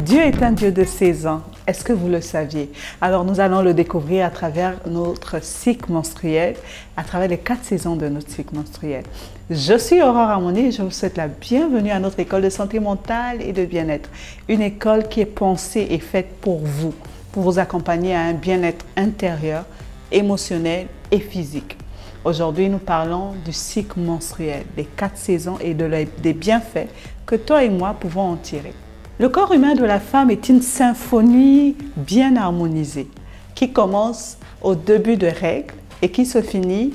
Dieu est un Dieu de saisons. Est-ce que vous le saviez? Alors nous allons le découvrir à travers notre cycle menstruel, à travers les 4 saisons de notre cycle menstruel. Je suis Aurore Harmonie et je vous souhaite la bienvenue à notre école de santé mentale et de bien-être. Une école qui est pensée et faite pour vous accompagner à un bien-être intérieur, émotionnel et physique. Aujourd'hui, nous parlons du cycle menstruel, des 4 saisons et des bienfaits que toi et moi pouvons en tirer. Le corps humain de la femme est une symphonie bien harmonisée qui commence au début de règles et qui se finit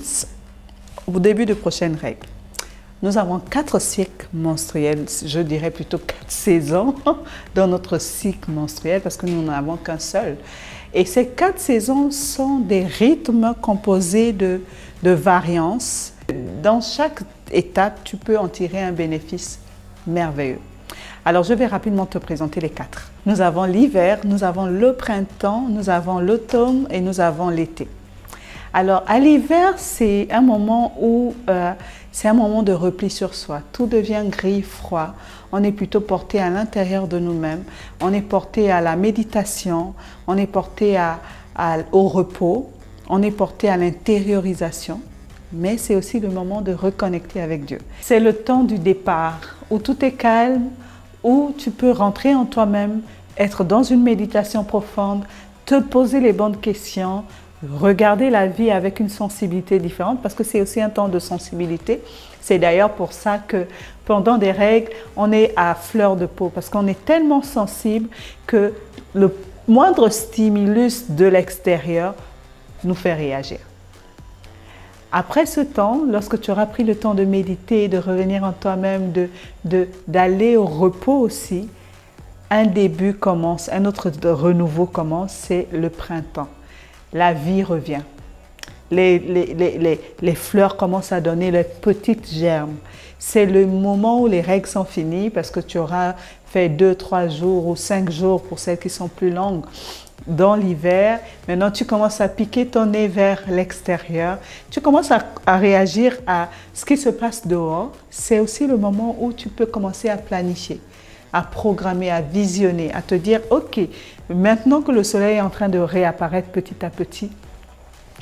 au début de prochaines règles. Nous avons 4 cycles menstruels, je dirais plutôt 4 saisons dans notre cycle menstruel parce que nous n'en avons qu'un seul. Et ces 4 saisons sont des rythmes composés de variances. Dans chaque étape, tu peux en tirer un bénéfice merveilleux. Alors, je vais rapidement te présenter les 4. Nous avons l'hiver, nous avons le printemps, nous avons l'automne et nous avons l'été. Alors, à l'hiver, c'est un moment où c'est un moment de repli sur soi. Tout devient gris, froid. On est plutôt porté à l'intérieur de nous-mêmes. On est porté à la méditation. On est porté au repos. On est porté à l'intériorisation. Mais c'est aussi le moment de reconnecter avec Dieu. C'est le temps du départ où tout est calme, où tu peux rentrer en toi-même, être dans une méditation profonde, te poser les bonnes questions, regarder la vie avec une sensibilité différente parce que c'est aussi un temps de sensibilité. C'est d'ailleurs pour ça que pendant des règles, on est à fleur de peau parce qu'on est tellement sensible que le moindre stimulus de l'extérieur nous fait réagir. Après ce temps, lorsque tu auras pris le temps de méditer, de revenir en toi-même, d'aller au repos aussi, un début commence, un autre renouveau commence, c'est le printemps. La vie revient. Les fleurs commencent à donner les petites germes. C'est le moment où les règles sont finies parce que tu auras fait 2, 3 jours ou 5 jours pour celles qui sont plus longues dans l'hiver. Maintenant, tu commences à piquer ton nez vers l'extérieur. Tu commences à réagir à ce qui se passe dehors. C'est aussi le moment où tu peux commencer à planifier, à programmer, à visionner, à te dire, OK, maintenant que le soleil est en train de réapparaître petit à petit,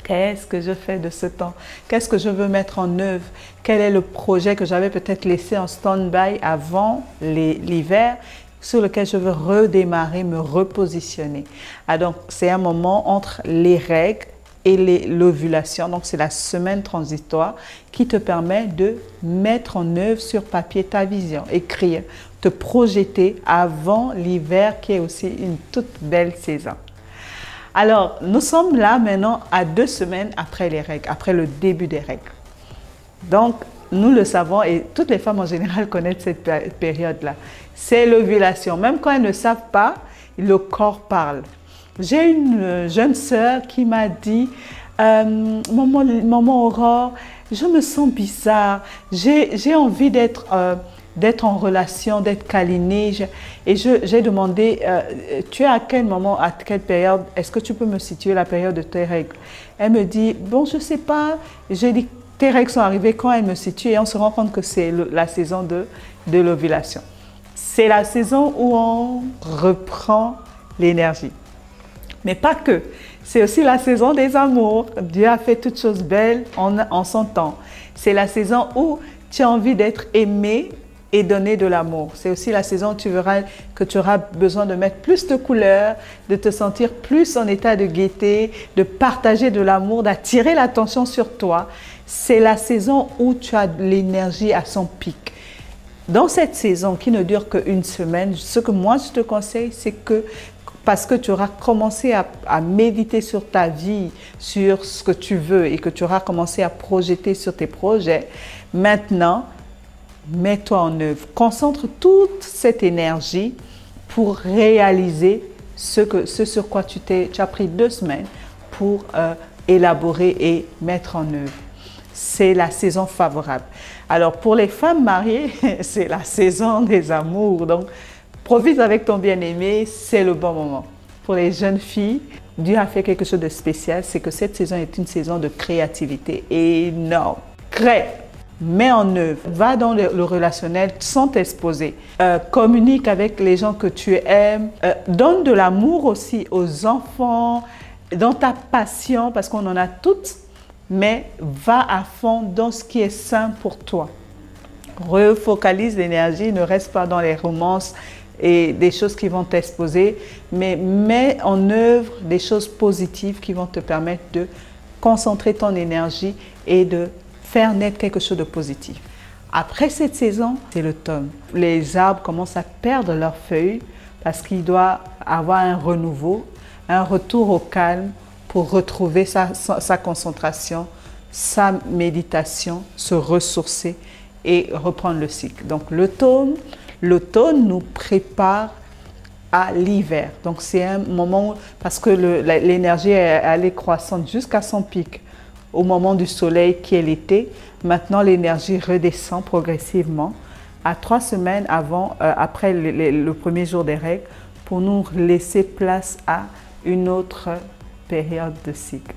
qu'est-ce que je fais de ce temps? Qu'est-ce que je veux mettre en œuvre? Quel est le projet que j'avais peut-être laissé en stand-by avant l'hiver, sur lequel je veux redémarrer, me repositionner? Donc, c'est un moment entre les règles et l'ovulation. Donc, c'est la semaine transitoire qui te permet de mettre en œuvre sur papier ta vision, écrire, te projeter avant l'hiver qui est aussi une toute belle saison. Alors, nous sommes là maintenant à 2 semaines après les règles, après le début des règles. Donc, nous le savons et toutes les femmes en général connaissent cette période-là. C'est l'ovulation. Même quand elles ne savent pas, le corps parle. J'ai une jeune sœur qui m'a dit « Maman Aurore, je me sens bizarre. J'ai envie d'être en relation, d'être câlinée. » Et j'ai demandé « Tu es à quel moment, à quelle période? Est-ce que tu peux me situer la période de tes règles? » Elle me dit « Bon, je ne sais pas. » J'ai dit « Tes règles sont arrivées quand elle me situe? » Et on se rend compte que c'est la saison de l'ovulation. C'est la saison où on reprend l'énergie. Mais pas que. C'est aussi la saison des amours. Dieu a fait toutes choses belles en son temps. C'est la saison où tu as envie d'être aimé et donner de l'amour. C'est aussi la saison où tu verras que tu auras besoin de mettre plus de couleurs, de te sentir plus en état de gaieté, de partager de l'amour, d'attirer l'attention sur toi. C'est la saison où tu as l'énergie à son pic. Dans cette saison qui ne dure qu'une semaine, ce que moi je te conseille, c'est que parce que tu auras commencé à méditer sur ta vie, sur ce que tu veux et que tu auras commencé à projeter sur tes projets, maintenant, mets-toi en œuvre. Concentre toute cette énergie pour réaliser ce sur quoi tu as pris 2 semaines pour élaborer et mettre en œuvre. C'est la saison favorable. Alors, pour les femmes mariées, c'est la saison des amours. Donc, profite avec ton bien-aimé, c'est le bon moment. Pour les jeunes filles, Dieu a fait quelque chose de spécial, c'est que cette saison est une saison de créativité énorme. Crée, mets en œuvre, va dans le relationnel sans t'exposer, communique avec les gens que tu aimes, donne de l'amour aussi aux enfants, dans ta passion, parce qu'on en a toutes, mais va à fond dans ce qui est sain pour toi. Refocalise l'énergie, ne reste pas dans les romances et des choses qui vont t'exposer, mais mets en œuvre des choses positives qui vont te permettre de concentrer ton énergie et de faire naître quelque chose de positif. Après cette saison, c'est l'automne. Les arbres commencent à perdre leurs feuilles parce qu'il doit avoir un renouveau, un retour au calme pour retrouver sa concentration, sa méditation, se ressourcer et reprendre le cycle. Donc l'automne nous prépare à l'hiver. Donc c'est un moment, parce que l'énergie est allée croissante jusqu'à son pic au moment du soleil qui est l'été. Maintenant l'énergie redescend progressivement à 3 semaines après le premier jour des règles pour nous laisser place à une autre période de cycle.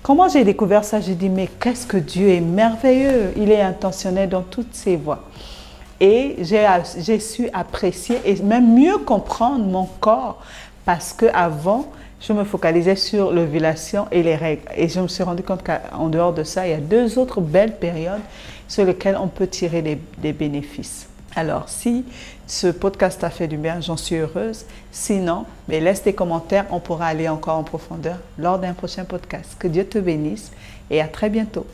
Comment j'ai découvert ça? J'ai dit, mais qu'est-ce que Dieu est merveilleux! Il est intentionnel dans toutes ses voies. Et j'ai su apprécier et même mieux comprendre mon corps parce qu'avant, je me focalisais sur l'ovulation et les règles. Et je me suis rendu compte qu'en dehors de ça, il y a 2 autres belles périodes sur lesquelles on peut tirer des bénéfices. Alors, si ce podcast t'a fait du bien, j'en suis heureuse. Sinon, mais laisse tes commentaires, on pourra aller encore en profondeur lors d'un prochain podcast. Que Dieu te bénisse et à très bientôt.